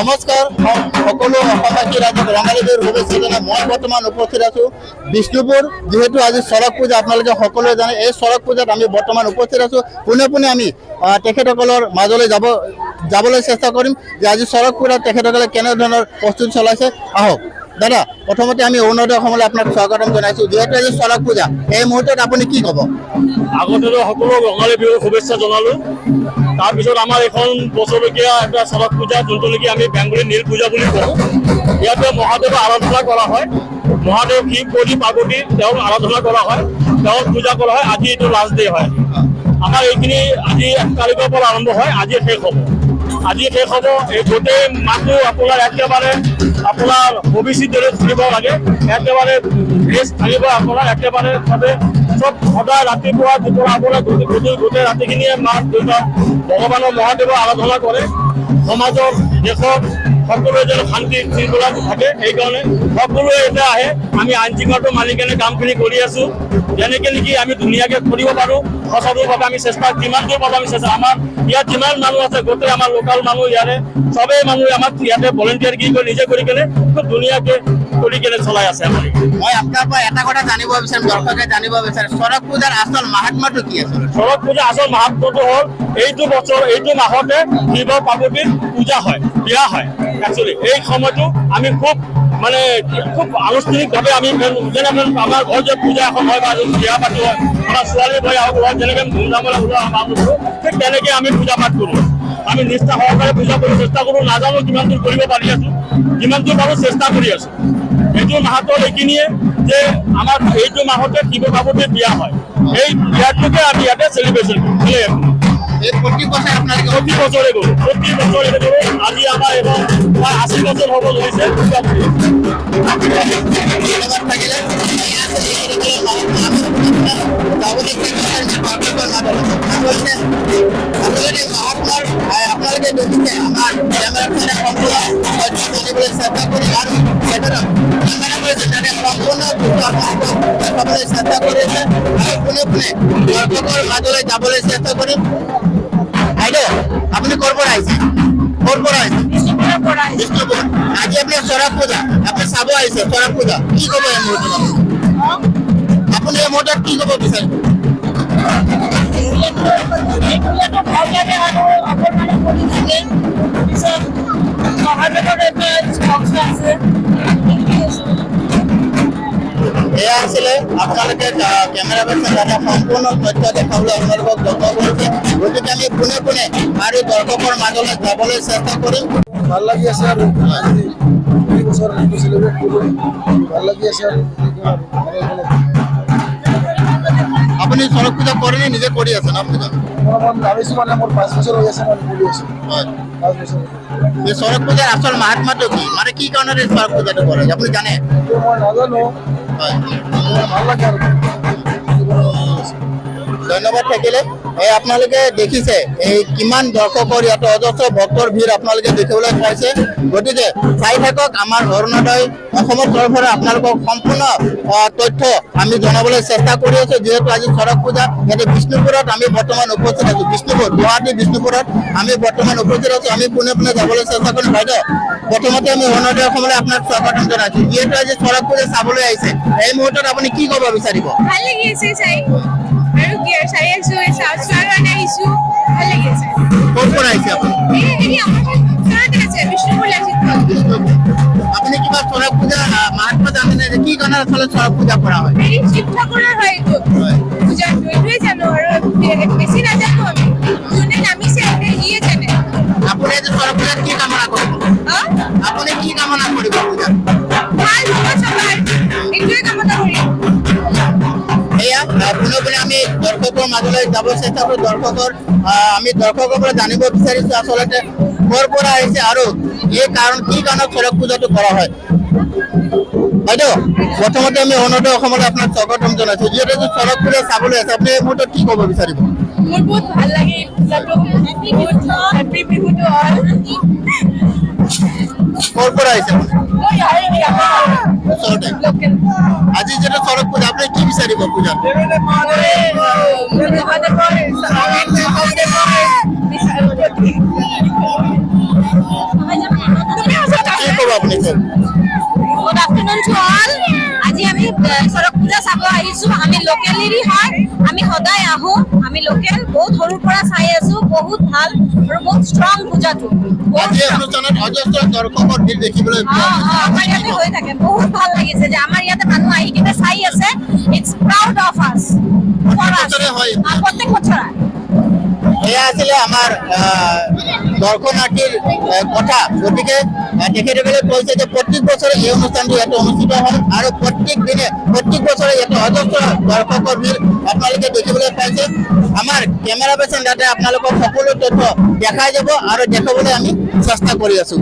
নমস্কাৰ সকলো অসমবাসী ৰাইজক ৰঙালী বিহুৰ শুভেচ্ছা জনাই মই বৰ্তমান উপস্থিত আছোঁ বিষ্ণুপুৰ। যিহেতু আজি চৰক পূজা আপোনালোকে সকলোৱে জানে, এই চৰক পূজাত আমি বৰ্তমান উপস্থিত আছোঁ। পোনে পোনে আমি তেখেতসকলৰ মাজলৈ যাবলৈ চেষ্টা কৰিম যে আজি চৰক পূজাত তেখেতসকলে কেনেধৰণৰ প্ৰস্তুতি চলাইছে। আহক দাদা, প্ৰথমতে আমি অৰুণোদয় অসমলৈ আপোনাক স্বাগতম জনাইছোঁ। যিহেতু আজি চৰক পূজা, এই মুহূৰ্তত আপুনি কি ক'ব? আগতেতো সকলো ৰঙালী বিহুৰ শুভেচ্ছা জনালোঁ। তাৰপিছত আমাৰ এখন বছৰকীয়া এটা চৰক পূজা, যোনটো নেকি আমি বেংগলী নীল পূজা বুলি কওঁ। ইয়াতে মহাদেৱৰ আৰাধনা কৰা হয়। মহাদেৱ শিৱ বলি পাৰ্বতী তেওঁক আৰাধনা কৰা হয়, তেওঁক পূজা কৰা হয়। আজি এইটো লাষ্ট ডে হয়। আমাৰ এইখিনি আজি 1 তাৰিখৰ পৰা আৰম্ভ হয়, আজি শেষ হ'ব। আজি শেষ হ'ব। এই গোটেই মাহটো আপোনাৰ একেবাৰে আপোনাৰ ভৱিষ্যত দৰে থাকিব লাগে, একেবাৰে ৰেষ্ট থাকিব আপোনাৰ একেবাৰে চব সদায় ৰাতিপুৱা দুপৰীয়া আপোনাৰ গোটেই ৰাতিখিনিয়ে মা দেউতা ভগৱানৰ মহাদেৱৰ আৰাধনা কৰে। সমাজৰ দেশৰ সকলোৱে যেন শান্তি শৃংখলা থাকে, সেইকাৰণে সকলোৱে এতিয়া আহে। আমি আইন শৃংখলাটো মানি কেনে কামখিনি কৰি আছোঁ। যেনেকৈ নেকি আমি ধুনীয়াকৈ কৰিব পাৰোঁ, সঁচাটোৰ বাবে আমি চেষ্টা, যিমান দূৰ পাৰোঁ আমি চেষ্টা। আমাৰ ইয়াত যিমান মানুহ আছে, গোটেই আমাৰ লোকেল মানুহ ইয়াৰে চবেই মানুহে আমাক ইয়াতে ভলেণ্টিয়াৰ কৰি নিজে কৰি কেনে খুব ধুনীয়াকৈ কৰি কেনে চলাই আছে। মই আপোনাৰ পৰা এটা কথা জানিব বিচাৰিম, দৰ্শকে জানিব বিচাৰে, চৰক পূজাৰ আচল মাহাত্ম্যটো কি আছে? চৰক পূজাৰ আচল মাহাত্ম্যটো হ'ল এইটো বছৰ এইটো মাহতে শিৱ পাৰ্বতীৰ পূজা হয়, বিয়া হয়। একচুৱেলি এই সময়টো আমি খুব আনুষ্ঠানিকভাৱে আমি যেনেকৈ আমাৰ ঘৰত যে পূজা এখন হয় বা বিয়া পাতি হয়, আমাৰ ছোৱালী ভাই ঘৰত যেনেকৈ ধুমধামেৰে ওলোৱা কৰোঁ, ঠিক তেনেকৈ আমি পূজা পাঠ কৰোঁ। আমি নিষ্ঠা সহকাৰে পূজা কৰিব চেষ্টা কৰোঁ। নাজানো কিমান দূৰ কৰিব পাৰি আছোঁ, যিমান দূৰ পাৰোঁ চেষ্টা কৰি আছোঁ। এইটো মাহত এইখিনিয়ে যে আমাৰ এইটো মাহতে শিৱ পাৰ্বতীৰ বিয়া হয়। এই বিয়াটোকে আমি ইয়াতে চেলিব্ৰেশ্যন কৰোঁ। প্ৰতি বছৰে আপোনালোকে প্ৰতি বছৰে কৰোঁ। আজি আমাৰ এইবাৰ প্ৰায় 80 বছৰ হ'ব ধৰিছে পূজা কৰি। আপোনালোকে দেখিছে আমাৰ চেষ্টা কৰি আৰু চেষ্টা কৰিছে আৰু পোনে পোনে দৰ্শকৰ মাজলৈ যাবলৈ চেষ্টা কৰিম। বাইদেউ, আপুনি ক'ৰ পৰা আহিছে? ক'ৰ পৰা আহিছে? বিষ্ণুপুৰ। আজি আপোনাৰ চৰক পূজা, আপুনি চাব আহিছে চৰক পূজা, কি ক'ব এই মুহূৰ্তত? আপুনি এই মুহূৰ্তত কি ক'ব বিচাৰিব? এয়া আছিলে আপোনালোকে কেমেৰা পাৰ্চন দাদা সম্পূৰ্ণ তথ্য দেখাবলৈ আপোনালোকক যত্ন কৰিছে। গতিকে আমি পোনে পোনে আৰু দৰ্শকৰ মাজলৈ যাবলৈ চেষ্টা কৰিম। ভাল লাগি আছে আৰু বছৰ চেলিব্ৰেট কৰোঁ, ভাল লাগি আছে আৰু আপুনি চৰক পূজা কৰেনে নিজে কৰি আছে ন? পূজা ভাবিছোঁ মানে মোৰ 5 বছৰ হৈ আছে, মানে কৰি আছোঁ। হয়, 5 বছৰ। এই চৰক পূজাৰ আচল মাহাত্ম্যটো কি, মানে কি কাৰণত এই চৰক পূজাটো কৰে আপুনি জানে? মই নাজানো, হয়, ভাল লাগে আৰু ধন্যবাদ থাকিলে। এই আপোনালোকে দেখিছে এই কিমান দৰ্শকৰ ইয়াতে অজস্ৰ ভক্তৰ ভিৰ আপোনালোকে দেখিবলৈ পাইছে। গতিকে চাই থাকক আমাৰ অৰুণোদয় অসমৰ তৰফৰ আপোনালোকক সম্পূৰ্ণ তথ্য আমি জনাবলৈ চেষ্টা কৰি আছোঁ। যিহেতু আজি চৰক পূজা, ইয়াতে বিষ্ণুপুৰত আমি বৰ্তমান উপস্থিত আছোঁ। বিষ্ণুপুৰ, গুৱাহাটী বিষ্ণুপুৰত আমি বৰ্তমান উপস্থিত আছোঁ। আমি পোনে পোনে যাবলৈ চেষ্টা কৰিম। বাইদেউ, প্ৰথমতে আমি অৰুণোদয় অসমলৈ আপোনাক স্বাগতম জনাইছোঁ। যিহেতু আজি চৰক পূজা চাবলৈ আহিছে, এই মুহূৰ্তত আপুনি কি ক'ব বিচাৰিব? ভাল লাগি আছে চাই, আৰু কি আৰু চাই আছো, চোৱাৰ কাৰণে আহিছো, ভাল লাগি আছে। ক'ৰ পৰা আহিছে আপুনি? আপুনি কিবা চৰক পূজা মাহাত্ম্য জানেনে, যে কি কাৰণত আচলতে চৰক পূজা কৰা হয়? শিৱ ঠাকুৰৰ হয় এইটো পূজাটো, এইটোৱে জানো আৰু বেছি নাজানো। আমি যোনে নামিছে সিয়ে জানে। আপুনি আজি চৰক পূজাত কি কামনা কৰিব? আপুনি কি কামনা কৰিব পূজাত? ভাল হ'ব সবাই, এইটোৱে কামনা কৰিম। এয়া পোনে পোনে আমি দৰ্শকৰ মাজলৈ যাব চেষ্টা কৰোঁ। আমি দৰ্শকৰ পৰা জানিব বিচাৰিছোঁ আচলতে ক'ৰ পৰা আহিছে আৰু এই কাৰণ কি কাৰণত চৰক পূজাটো কৰা হয়। বাইদেউ, প্ৰথমতে আমি অৰুণোদয় অসমলৈ আপোনাক স্বাগতম জনাইছোঁ। যিহেতু চৰক পূজা চাবলৈ আছে, আপুনি এই মুহূৰ্তত কি ক'ব বিচাৰিব? মোৰ বহুত ভাল লাগে পূজাটো, হেপী বিহু টু অল। ক'ৰ পৰা আহিছে? ওচৰতে। লোকেল আজি যেটা চৰক পূজা আপনি কি বিচাৰিব পূজা আপুনি গুড আফটাৰনুন টু অল। আজি আমি চৰক পূজা চাব আহিছো। আমি লোকেলেৰি হয়, আমি সদায় আহো, আমি লোকেল বহুত সৰুৰ পৰা চাই আছো। বহুত ভাল আৰু বহুত ষ্ট্ৰং পূজাটো। আজি এই অনুষ্ঠানত অজস্ৰ দৰ্শকৰ ভিৰ দেখিবলৈ পোৱা গৈছে। আমাৰ ইয়াতে হৈ থাকে, বহুত ভাল লাগিছে যে আমাৰ ইয়াতে মানুহ আহি কিনে চাই আছে। ইটছ প্ৰাউড অফ আছ। বছৰে হয়। প্ৰত্যেক বছৰে। এয়া আছিলে আমাৰ দৰ্শনাৰ্থীৰ কথা। গতিকে তেখেতসকলে কৈছে যে প্ৰত্যেক বছৰে এই অনুষ্ঠানটো ইয়াতে অনুষ্ঠিত হয় আৰু প্ৰত্যেক দিনে প্ৰত্যেক বছৰে ইয়াতে অজস্ৰ দৰ্শকৰ ভিৰ আপোনালোকে দেখিবলৈ পাইছে। আমাৰ কেমেৰা পাৰ্চন যাতে আপোনালোকক সকলো তথ্য দেখাই যাব আৰু দেখাবলৈ আমি চেষ্টা কৰি আছো।